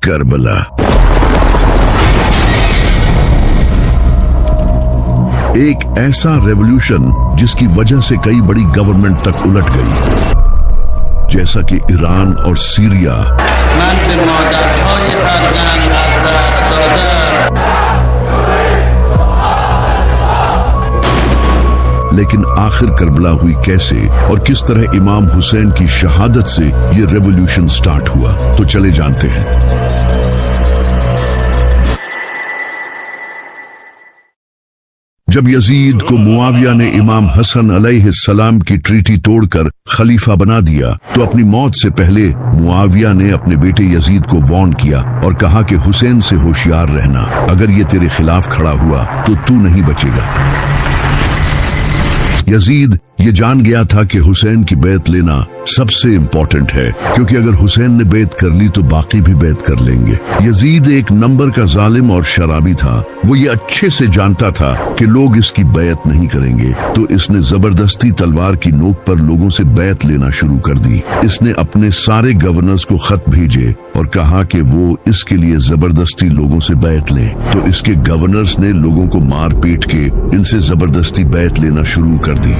کربلا۔ ایک ایسا ریولوشن جس کی وجہ سے کئی بڑی گورنمنٹ تک الٹ گئی، جیسا کہ ایران اور سیریا۔ لیکن آخر کربلا ہوئی کیسے اور کس طرح امام حسین کی شہادت سے یہ ریولوشن سٹارٹ ہوا، تو چلے جانتے ہیں۔ جب یزید کو معاویہ نے امام حسن علیہ السلام کی ٹریٹی توڑ کر خلیفہ بنا دیا تو اپنی موت سے پہلے معاویہ نے اپنے بیٹے یزید کو وارن کیا اور کہا کہ حسین سے ہوشیار رہنا، اگر یہ تیرے خلاف کھڑا ہوا تو نہیں بچے گا۔ یزید یہ جان گیا تھا کہ حسین کی بیعت لینا سب سے امپورٹنٹ ہے، کیونکہ اگر حسین نے بیعت کر لی تو باقی بھی بیعت کر لیں گے۔ یزید ایک نمبر کا ظالم اور شرابی تھا، وہ یہ اچھے سے جانتا تھا کہ لوگ اس کی بیعت نہیں کریں گے، تو اس نے زبردستی تلوار کی نوک پر لوگوں سے بیعت لینا شروع کر دی۔ اس نے اپنے سارے گورنرز کو خط بھیجے اور کہا کہ وہ اس کے لیے زبردستی لوگوں سے بیعت لیں، تو اس کے گورنرز نے لوگوں کو مار پیٹ کے ان سے زبردستی بیعت لینا شروع کر دی۔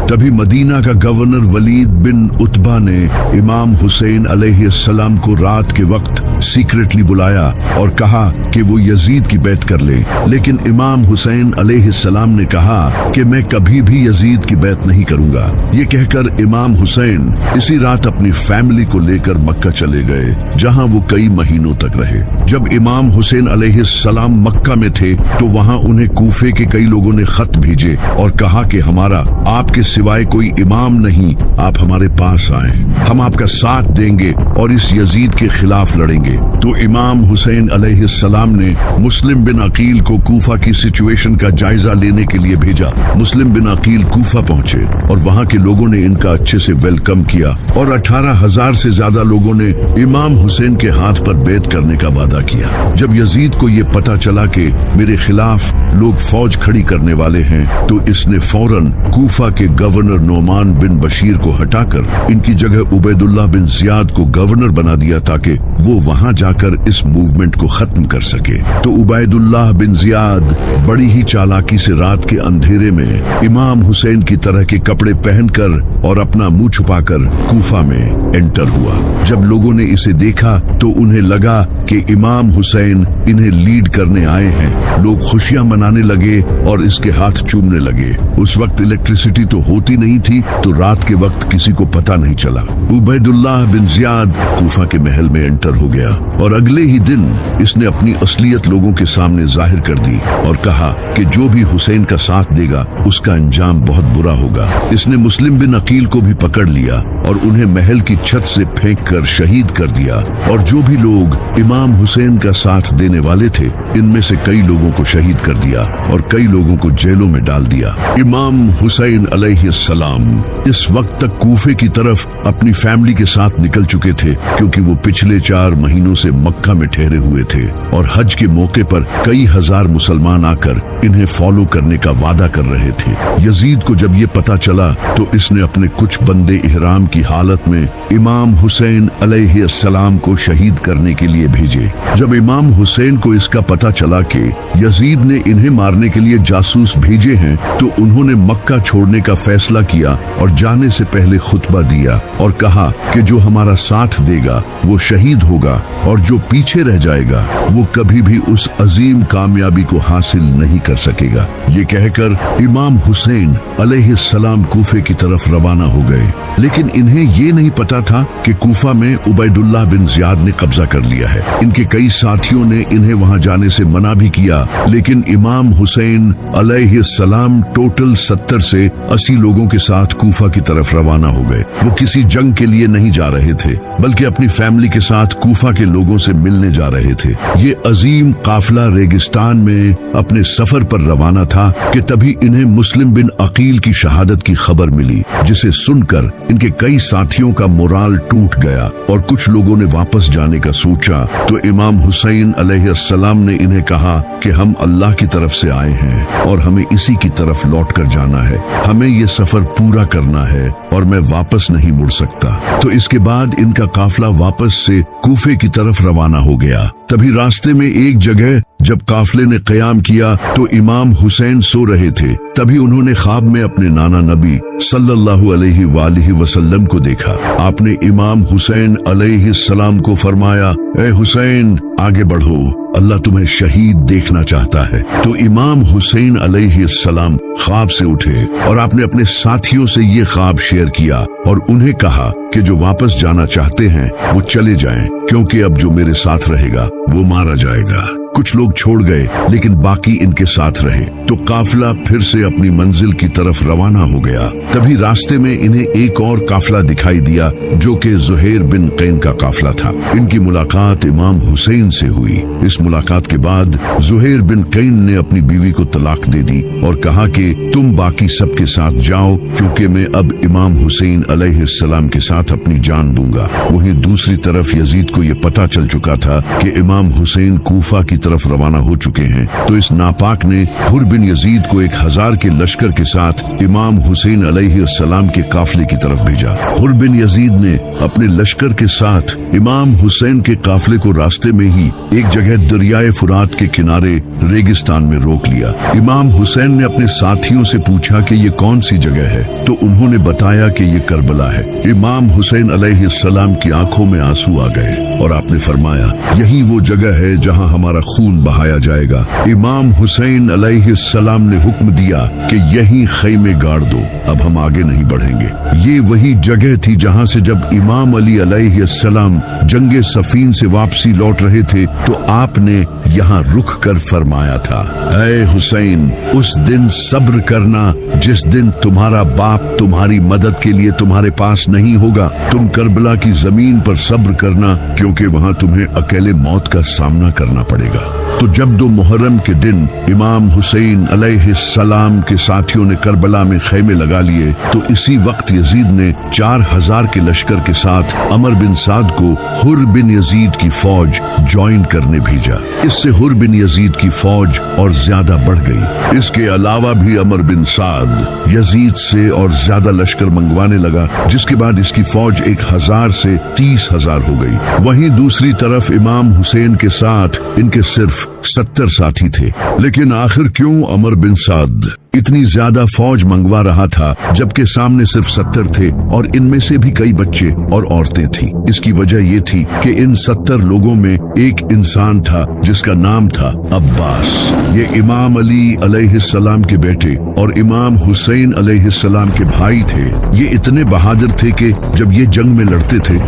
تبھی مدینہ کا گورنر ولید بن عتبہ نے امام حسین علیہ السلام کو رات کے وقت سیکریٹلی بلایا اور کہا کہ وہ یزید کی بیعت کر لے، لیکن امام حسین علیہ السلام نے کہا کہ میں کبھی بھی یزید کی بیعت نہیں کروں گا۔ یہ کہہ کر امام حسین اسی رات اپنی فیملی کو لے کر مکہ چلے گئے، جہاں وہ کئی مہینوں تک رہے۔ جب امام حسین علیہ السلام مکہ میں تھے تو وہاں انہیں کوفے کے کئی لوگوں نے خط بھیجے اور کہا کہ ہمارا آپ کے سوائے کوئی امام نہیں، آپ ہمارے پاس آئیں، ہم آپ کا ساتھ دیں گے اور اس یزید کے خلاف لڑیں گے۔ تو امام حسین علیہ السلام نے مسلم بن عقیل کو کوفہ کی سچویشن کا جائزہ لینے کے لیے بھیجا۔ مسلم بن عقیل کوفہ پہنچے اور وہاں کے لوگوں نے ان کا اچھے سے ویلکم کیا اور 18,000 سے زیادہ لوگوں نے امام حسین کے ہاتھ پر بیعت کرنے کا وعدہ کیا۔ جب یزید کو یہ پتا چلا کہ میرے خلاف لوگ فوج کھڑی کرنے والے ہیں تو اس نے فوراً کوفہ کے گورنر نعمان بن بشیر کو ہٹا کر ان کی جگہ عبید اللہ بن زیاد کو گورنر بنا دیا تاکہ وہ وہاں جا کر اس موومنٹ کو ختم کر سکے۔ تو عبید اللہ بن زیاد بڑی ہی چالاکی سے رات کے اندھیرے میں امام حسین کی طرح کے کپڑے پہن کر اور اپنا منہ چھپا کر کوفہ میں انٹر ہوا۔ جب لوگوں نے اسے دیکھا تو انہیں لگا کہ امام حسین انہیں لیڈ کرنے آئے ہیں۔ لوگ خوشیاں منانے لگے اور اس کے ہاتھ چومنے لگے۔ اس وقت الیکٹریسٹی تو ہوتی نہیں تھی تو رات کے وقت کسی کو پتہ نہیں چلا۔ عبید اللہ بن زیاد کوفہ کے محل میں انٹر ہو گیا اور اگلے ہی دن اس نے اپنی اصلیت لوگوں کے سامنے ظاہر کر دی اور کہا کہ جو بھی حسین کا ساتھ دے گا اس کا انجام بہت برا ہوگا۔ اس نے مسلم بن عقیل کو بھی پکڑ لیا اور انہیں محل کی چھت سے پھینک کر شہید کر دیا، اور جو بھی لوگ امام حسین کا ساتھ دینے والے تھے ان میں سے کئی لوگوں کو شہید کر دیا اور کئی لوگوں کو جیلوں میں ڈال دیا۔ امام حسین علیہ السلام اس وقت تک کوفے کی طرف اپنی فیملی کے ساتھ نکل چکے تھے، کیونکہ وہ پچھلے 4 مہینوں سے مکہ میں ٹھہرے ہوئے تھے اور حج کے موقع پر کئی ہزار مسلمان آ کر انہیں فالو کرنے کا وعدہ کر رہے تھے۔ یزید کو جب یہ پتا چلا تو اس نے اپنے کچھ بندے احرام کی حالت میں امام حسین علیہ السلام کو شہید کرنے کے لیے بھیجے۔ جب امام حسین کو اس کا پتا چلا کہ یزید نے انہیں مارنے کے لیے جاسوس بھیجے ہیں تو انہوں نے مکہ چھوڑنے کا فیصلہ کیا اور جانے سے پہلے خطبہ دیا اور کہا کہ جو ہمارا ساتھ دے گا وہ شہید ہوگا اور جو پیچھے رہ جائے گا وہ کبھی بھی اس عظیم کامیابی کو حاصل نہیں کر سکے گا۔ یہ کہہ کر امام حسین علیہ السلام کوفے کی طرف روانہ ہو گئے، لیکن انہیں یہ نہیں پتا تھا کہ کوفہ میں عبید اللہ بن زیاد نے قبضہ کر لیا ہے۔ ان کے کئی ساتھیوں نے انہیں وہاں جانے سے منع بھی کیا، لیکن امام حسین علیہ السلام ٹوٹل 70 سے 80 لوگوں کے ساتھ کوفہ کی طرف روانہ ہو گئے۔ وہ کسی جنگ کے لیے نہیں جا رہے تھے بلکہ اپنی فیملی کے ساتھ کوفہ کے लोगों से मिलने जा रहे थे। ये अजीम काफिला रेगिस्तान में अपने सफर पर रवाना था कि तभी इन्हें मुस्लिम बिन अकील की शहादत की खबर मिली, जिसे सुनकर इनके कई साथियों का मोराल टूट गया और कुछ लोगों ने वापस जाने का सोचा। तो इमाम हुसैन अलैहिस्सलाम ने इन्हें कहा कि हम अल्लाह की तरफ से आए हैं और हमें इसी की तरफ लौट कर जाना है, हमें ये सफर पूरा करना है और मैं वापस नहीं मुड़ सकता। तो इसके बाद इनका काफिला वापस से कूफे की तरफ रवाना हो गया। तभी रास्ते में एक जगह जब काफिले ने क़याम किया तो इमाम हुसैन सो रहे थे। तभी उन्होंने ख्वाब में अपने नाना नबी सल्लल्लाहु अलैहि वसल्लम को देखा। आपने इमाम हुसैन अलैहिस्सलाम को फरमाया, ए हुसैन आगे बढ़ो, अल्लाह तुम्हें शहीद देखना चाहता है। तो इमाम हुसैन अलैहिस्सलाम ख्वाब से उठे और आपने अपने साथियों से ये ख्वाब शेयर किया और उन्हें कहा कि जो वापस जाना चाहते हैं वो चले जाएं, क्योंकि अब जो मेरे साथ रहेगा वो मारा जाएगा। कुछ लोग छोड़ गए लेकिन बाकी इनके साथ रहे। तो काफिला फिर से अपनी मंजिल की तरफ रवाना हो गया। तभी रास्ते में इन्हें एक और काफिला दिखाई दिया जो कि ज़ुहैर बिन कैन का काफिला था। इनकी मुलाकात इमाम हुसैन से हुई। इस मुलाकात के बाद ज़ुहैर बिन कैन ने अपनी बीवी को तलाक दे दी और कहा कि तुम बाकी सबके साथ जाओ, क्योंकि मैं अब इमाम हुसैन अलैहिस्सलाम के साथ अपनी जान दूंगा। वहीं दूसरी तरफ यजीद को ये पता चल चुका था कि इमाम हुसैन कूफा की तरफ रवाना हो चुके हैं। तो इस नापाक ने हुर बिन यजीद को 1000 के लश्कर के साथ इमाम हुसैन अलैहिस्सलाम के काफिले की तरफ भेजा। हुर बिन यजीद ने अपने लश्कर के साथ इमाम हुसैन के काफिले को रास्ते में ही एक जगह दरियाए फुरात के किनारे रेगिस्तान में रोक लिया। इमाम हुसैन ने अपने साथियों से पूछा कि ये कौन सी जगह है, तो उन्होंने बताया कि ये करबला है। इमाम हुसैन अलैहिस्सलाम की आंखों में आंसू आ गए और आपने फरमाया, यही वो जगह है जहां हमारा खून बहाया जाएगा। इमाम हुसैन अलैहिस्सलाम ने हुक्म दिया कि यहीं खैमे गाड़ दो, अब हम आगे नहीं बढ़ेंगे। ये वही जगह थी जहां से जब इमाम अली अलैहिस्सलाम जंगे सफीन से वापसी लौट रहे थे तो आपने यहाँ रुक कर फरमाया था, ऐ हुसैन, उस दिन सब्र करना जिस दिन तुम्हारा बाप तुम्हारी मदद के लिए तुम्हारे पास नहीं होगा। तुम करबला की जमीन पर सब्र करना, क्योंकि वहां तुम्हें अकेले मौत का सामना करना पड़ेगा। तो जब 2 मुहर्रम के दिन इमाम हुसैन अलैहिस्सलाम के साथियों ने करबला में खैमे लगा लिए तो इसी वक्त यजीद ने 4000 के लश्कर के साथ अमर बिन साद को हुर बिन यजीद की फौज ज्वाइन करने भेजा। इससे हुर बिन यजीद की फौज और ज्यादा बढ़ गई। इसके अलावा भी अमर बिन साद यजीद से और ज्यादा लश्कर मंगवाने लगा, जिसके बाद इसकी फौज 1000 से 30,000 हो गई। वहीं दूसरी तरफ इमाम हुसैन के साथ इनके सिर्फ 70 साथी थे। लेकिन आखिर क्यों अमर बिन साद इतनी ज्यादा फौज मंगवा रहा था जबकि सामने सिर्फ 70 थे और इनमें से भी कई बच्चे और औरतें थी? इसकी वजह ये थी कि इन 70 लोगों में एक इंसान था जिसका नाम था अब्बास। ये इमाम अली अलैहिस्सलाम के बेटे और इमाम हुसैन अलैहिस्सलाम के भाई थे। ये इतने बहादुर थे कि जब ये जंग में लड़ते थे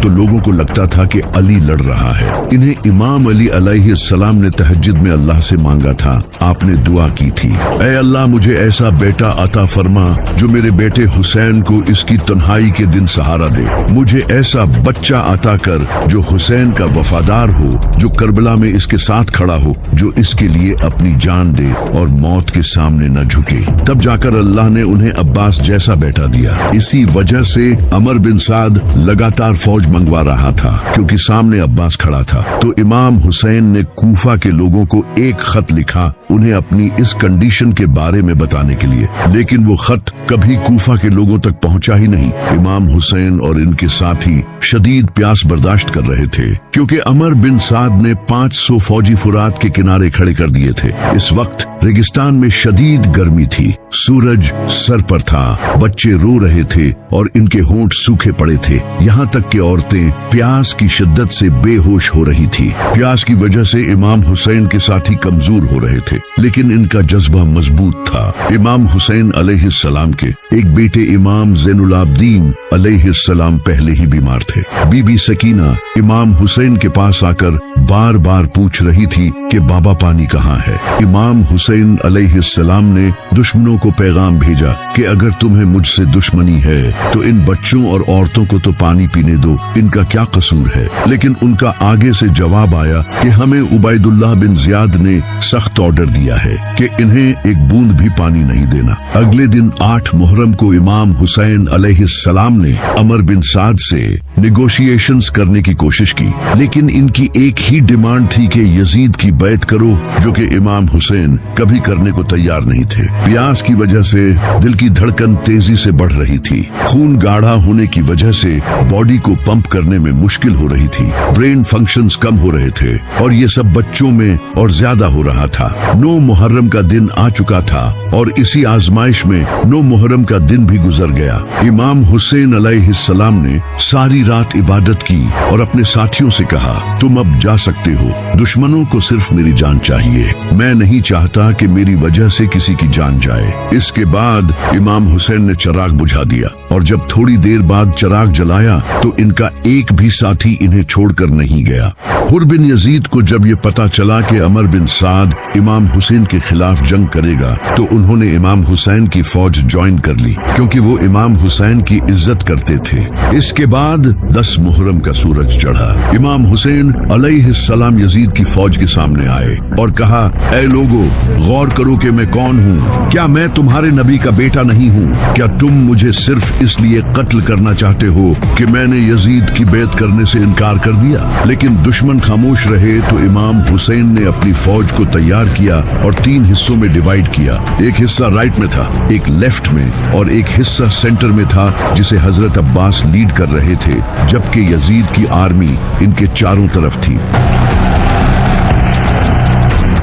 तो लोगों को लगता था कि अली लड़ रहा है। इन्हें इमाम अली अलैहिस्सलाम ने तहज्जुद में अल्लाह से मांगा था। आपने दुआ की थी, ऐ अल्लाह, मुझे ऐसा बेटा अता फरमा जो मेरे बेटे हुसैन को इसकी तन्हाई के दिन सहारा दे। मुझे ऐसा बच्चा अता कर जो हुसैन का वफादार हो, जो करबला में इसके साथ खड़ा हो, जो इसके लिए अपनी जान दे और मौत के सामने न झुके। तब जाकर अल्लाह ने उन्हें अब्बास जैसा बेटा दिया। इसी वजह से अमर बिन साद लगातार फौज मंगवा रहा था, क्योंकि सामने अब्बास खड़ा था। तो इमाम हुसैन ने कूफा के लोगों को एक खत लिखा उन्हें अपनी इस कंडीशन के बारे में बताने के लिए, लेकिन वो खत कभी कूफा के लोगों तक पहुंचा ही नहीं। इमाम हुसैन और इनके साथी शदीद प्यास बर्दाश्त कर रहे थे, क्योंकि अमर बिन साद ने 500 फौजी फुरात के किनारे खड़े कर दिए थे। इस वक्त रेगिस्तान में शदीद गर्मी थी, सूरज सर पर था, बच्चे रो रहे थे और इनके होंठ सूखे पड़े थे। यहाँ तक कि औरतें प्यास की शिद्दत से बेहोश हो रही थी। प्यास की वजह से इमाम हुसैन के साथी कमजोर हो रहे थे, लेकिन इनका जज्बा मजबूत था। इमाम हुसैन अलैहिस्सलाम के एक बेटे इमाम ज़ैनुल आबिदीन अलैहिस्सलाम पहले ही बीमार थे। बीबी सकीना इमाम हुसैन के पास आकर बार बार पूछ रही थी कि बाबा पानी कहाँ है। इमाम हुसैन अलैहिस्सलाम ने दुश्मनों को पैगाम भेजा कि अगर तुम्हें मुझसे दुश्मनी है तो इन बच्चों और औरतों को तो पानी पीने दो, इनका क्या कसूर है। लेकिन उनका आगे से जवाब आया कि हमें उबैदुल्लाह बिन जियाद ने सख्त ऑर्डर दिया है कि इन्हें एक बूंद भी पानी नहीं देना। अगले दिन 8 मुहर्रम को इमाम हुसैन अलैहिस्सलाम ने अमर बिन साद से नेगोशिएशंस करने की कोशिश की, लेकिन इनकी एक ही डिमांड थी कि यजीद की बैत करो, जो कि इमाम हुसैन कभी करने को तैयार नहीं थे। प्यास की वजह से दिल की धड़कन तेजी से बढ़ रही थी, खून गाढ़ा होने की वजह से बॉडी को पंप करने में मुश्किल हो रही थी, ब्रेन फंक्शंस कम हो रहे थे और ये सब बच्चों में और ज्यादा हो रहा था। 9 मुहर्रम का दिन आ चुका था और इसी आजमाइश में 9 मुहर्रम का दिन भी गुजर गया। इमाम हुसैन अलैहिस्सलाम ने सारी रात इबादत की और अपने साथियों से कहा, तुम अब जा सकते हो, दुश्मनों को सिर्फ मेरी जान चाहिए, मैं नहीं चाहता कि मेरी वजह से किसी की जान जाए। इसके बाद इमाम हुसैन ने चिराग बुझा दिया और जब थोड़ी देर बाद चिराग जलाया तो इनका एक भी साथी इन्हें छोड़कर नहीं गया। हुर बिन यजीद को जब ये पता चला कि अमर बिन साद इमाम हुसैन के खिलाफ जंग करेगा तो उन्होंने इमाम हुसैन की फौज ज्वाइन कर ली, क्योंकि वो इमाम हुसैन की इज्जत करते थे। इसके बाद 10 मुहर्रम का सूरज चढ़ा। इमाम हुसैन अलैहिस्सलाम यजीद की फौज के सामने आए और कहा, ऐ लोगो, गौर करो कि मैं कौन हूँ। क्या मैं तुम्हारे नबी का बेटा नहीं हूँ? क्या तुम मुझे सिर्फ इसलिए कत्ल करना चाहते हो कि मैंने यजीद की बैत करने से इनकार कर दिया? लेकिन दुश्मन खामोश रहे तो इमाम हुसैन ने अपनी फौज को तैयार किया और 3 हिस्सों में डिवाइड किया। एक हिस्सा राइट में था, एक लेफ्ट में और एक हिस्सा सेंटर में था, जिसे हजरत अब्बास लीड कर रहे थे, जबकि यजीद की आर्मी इनके चारों तरफ थी।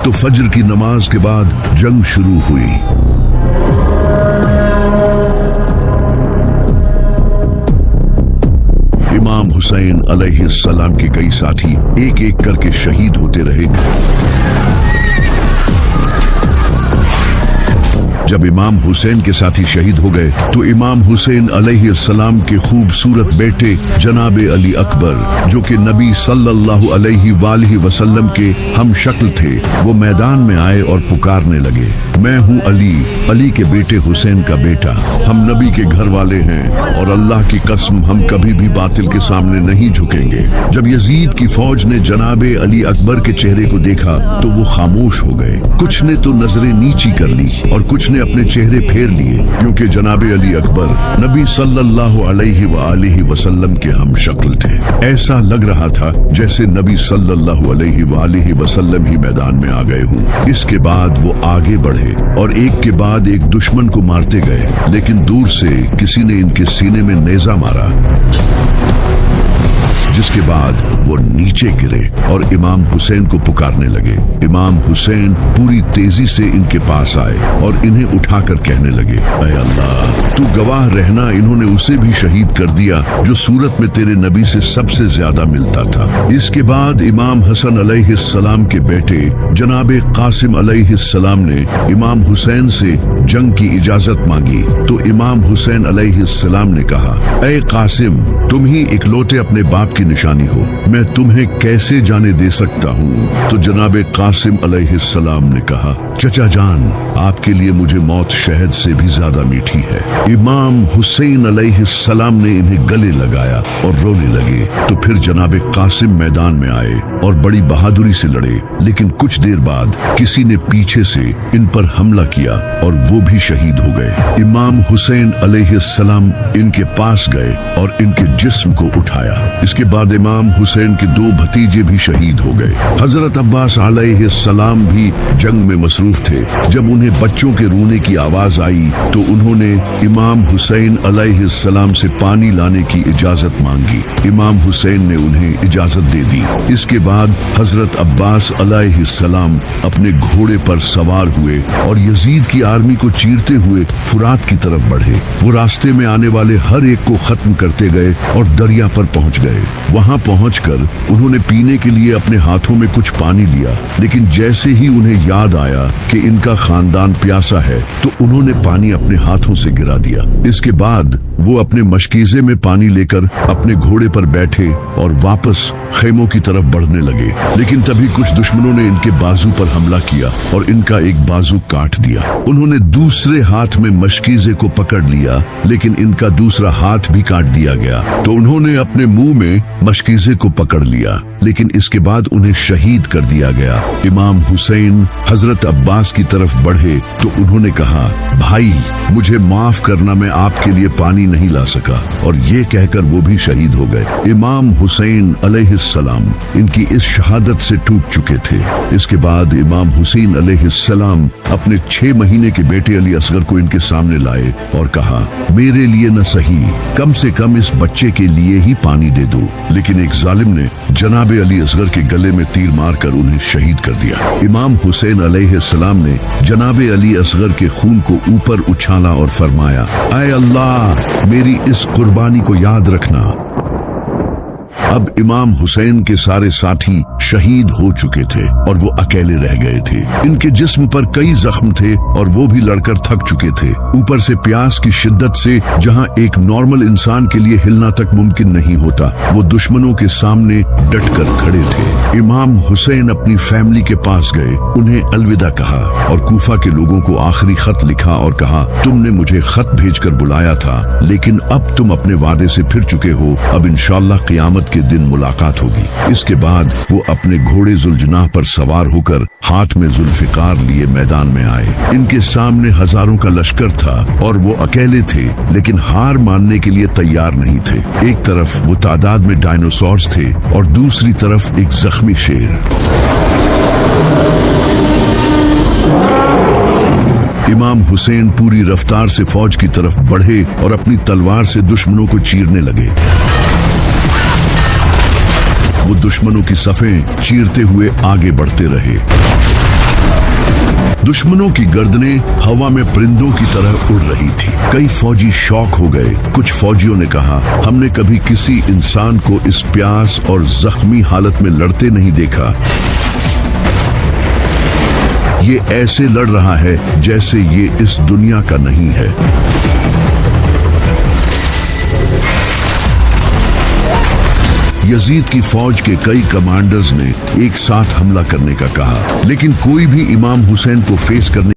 तो फज्र की नमाज के बाद जंग शुरू हुई। इमाम हुसैन अलैहिस्सलाम के कई साथी एक एक करके शहीद होते रहे। जब इमाम हुसैन के साथी शहीद हो गए तो इमाम हुसैन अलैहिस्सलाम के खूबसूरत बेटे जनाब अली अकबर, जो कि नबी सल्लल्लाहु अलैहि वसल्लम के हम शक्ल थे, वो मैदान में आए और पुकारने लगे, मैं हूँ अली, अली के बेटे हुसैन का बेटा, हम नबी के घर वाले हैं और अल्लाह की कसम हम कभी भी बातिल के सामने नहीं झुकेंगे। जब यजीद की फौज ने जनाब अली अकबर के चेहरे को देखा तो वो खामोश हो गए। कुछ ने तो नजरें नीची कर ली और कुछ ने अपने चेहरे फेर लिए, क्योंकि जनाब अली अकबर नबी सल्लल्लाहु अलैहि वसल्लम के हम शक्ल थे। ऐसा लग रहा था जैसे नबी सल्लल्लाहु अलैहि वसल्लम ही मैदान में आ गए हों। इसके बाद वो आगे बढ़े और एक के बाद एक दुश्मन को मारते गए, लेकिन दूर से किसी ने इनके सीने में नेजा मारा, जिसके बाद वो नीचे गिरे और इमाम हुसैन को पुकारने लगे। इमाम हुसैन पूरी तेजी से इनके पास आए और इन्हें उठाकर कहने लगे, ऐ अल्लाह, तू गवाह रहना, इन्होंने उसे भी शहीद कर दिया जो सूरत में तेरे नबी से सबसे ज्यादा मिलता था। इसके बाद इमाम हसन अलैहिस्सलाम के बेटे जनाब कासिम अलैहिस्सलाम ने इमाम हुसैन से जंग की इजाजत मांगी तो इमाम हुसैन अलैहिस्सलाम ने कहा, ऐ कासिम, तुम ही इकलौते अपने बाप की निशानी हो, मैं तुम्हें कैसे जाने दे सकता हूँ? तो जनाब कासिम अलैहिस्सलाम ने कहा, चचा जान, आपके लिए मुझे मौत शहद से भी ज्यादा मीठी है। इमाम हुसैन अलैहिस्सलाम ने इन्हें गले लगाया और रोने लगे। तो फिर जनाब कासिम मैदान में आए और बड़ी बहादुरी से लड़े, लेकिन कुछ देर बाद किसी ने पीछे से इन पर हमला किया और वो भी शहीद हो गए। इमाम हुसैन अलैहिस्सलाम इनके पास गए और इनके जिस्म को उठाया। इसके बाद इमाम हुसैन के 2 भतीजे भी शहीद हो गए। हजरत अब्बास अलैहिस्सलाम भी जंग में मसरूफ थे। जब उन्हें बच्चों के रोने की आवाज आई तो उन्होंने इमाम हुसैन अलैहिस्सलाम से पानी लाने की इजाजत मांगी। इमाम हुसैन ने उन्हें इजाजत दे दी। इसके बाद हजरत अब्बास अलैहिस्सलाम अपने घोड़े पर सवार हुए और यजीद की आर्मी को चीरते हुए फुरात की तरफ बढ़े। वो रास्ते में आने वाले हर एक को खत्म करते गए और दरिया पर पहुंच गए। वहां पहुंचकर उन्होंने पीने के लिए अपने हाथों में कुछ पानी लिया, लेकिन जैसे ही उन्हें याद आया कि इनका खानदान خاندان प्यासा है तो उन्होंने पानी अपने हाथों से गिरा दिया। इसके बाद वो अपने मशकीजे में पानी लेकर अपने घोड़े पर बैठे और वापस खेमों की तरफ बढ़ने लगे। लेकिन तभी कुछ दुश्मनों ने इनके बाजू पर हमला किया और इनका एक बाजू काट दिया। उन्होंने दूसरे हाथ में मशकीजे को पकड़ लिया, लेकिन इनका दूसरा हाथ भी काट दिया गया। तो उन्होंने अपने मुंह में मशकीजे को पकड़ लिया, लेकिन इसके बाद उन्हें शहीद कर दिया गया। इमाम हुसैन हजरत अब्बास की तरफ बढ़े तो उन्होंने कहा, भाई मुझे माफ करना, मैं आपके लिए पानी नहीं ला सका। और ये कहकर वो भी शहीद हो गए। इमाम हुसैन अलैहिस्सलाम इनकी इस शहादत से टूट चुके थे। इसके बाद इमाम हुसैन अलैहिस्सलाम अपने 6 महीने के बेटे अली असगर को इनके सामने लाए और कहा, मेरे लिए न सही, कम से कम इस बच्चे के लिए ही पानी दे दो। लेकिन एक जालिम ने जनाबे अली असगर के गले में तीर मारकर उन्हें शहीद कर दिया। इमाम हुसैन अलैहिस्सलाम ने जनाबे अली असगर के खून को ऊपर उछाला और फरमाया, ऐ अल्लाह, मेरी इस कुर्बानी को याद रखना। अब इमाम हुसैन के सारे साथी शहीद हो चुके थे और वो अकेले रह गए थे। इनके जिस्म पर कई जख्म थे और वो भी लड़कर थक चुके थे। ऊपर से प्यास की शिद्दत से जहां एक नॉर्मल इंसान के लिए हिलना तक मुमकिन नहीं होता, वो दुश्मनों के सामने डटकर खड़े थे। इमाम हुसैन अपनी फैमिली के पास गए, उन्हें अलविदा कहा और कूफा के लोगों को आखिरी खत लिखा और कहा, तुमने मुझे खत भेजकर बुलाया था, लेकिन अब तुम अपने वादे से फिर चुके हो। अब इंशाअल्लाह क़यामत के दिन मुलाकात होगी। इसके बाद वो अपने घोड़े जुल्जनाह पर सवार होकर हाथ में जुल्फिकार लिए मैदान में आए। इनके सामने हजारों का लश्कर था और वो अकेले थे, लेकिन हार मानने के लिए तैयार नहीं थे। एक तरफ वो तादाद में डायनासोर्स थे और दूसरी तरफ एक जख्मी शेर। इमाम हुसैन पूरी रफ्तार से फौज की तरफ बढ़े और अपनी तलवार से दुश्मनों को चीरने लगे। वो दुश्मनों की सफें चीरते हुए आगे बढ़ते रहे। दुश्मनों की गर्दनें हवा में परिंदों की तरह उड़ रही थी। कई फौजी शौक हो गए। कुछ फौजियों ने कहा, हमने कभी किसी इंसान को इस प्यास और जख्मी हालत में लड़ते नहीं देखा। ये ऐसे लड़ रहा है जैसे ये इस दुनिया का नहीं है। यजीद की फौज के कई कमांडर्स ने एक साथ हमला करने का कहा, लेकिन कोई भी इमाम हुसैन को फेस करने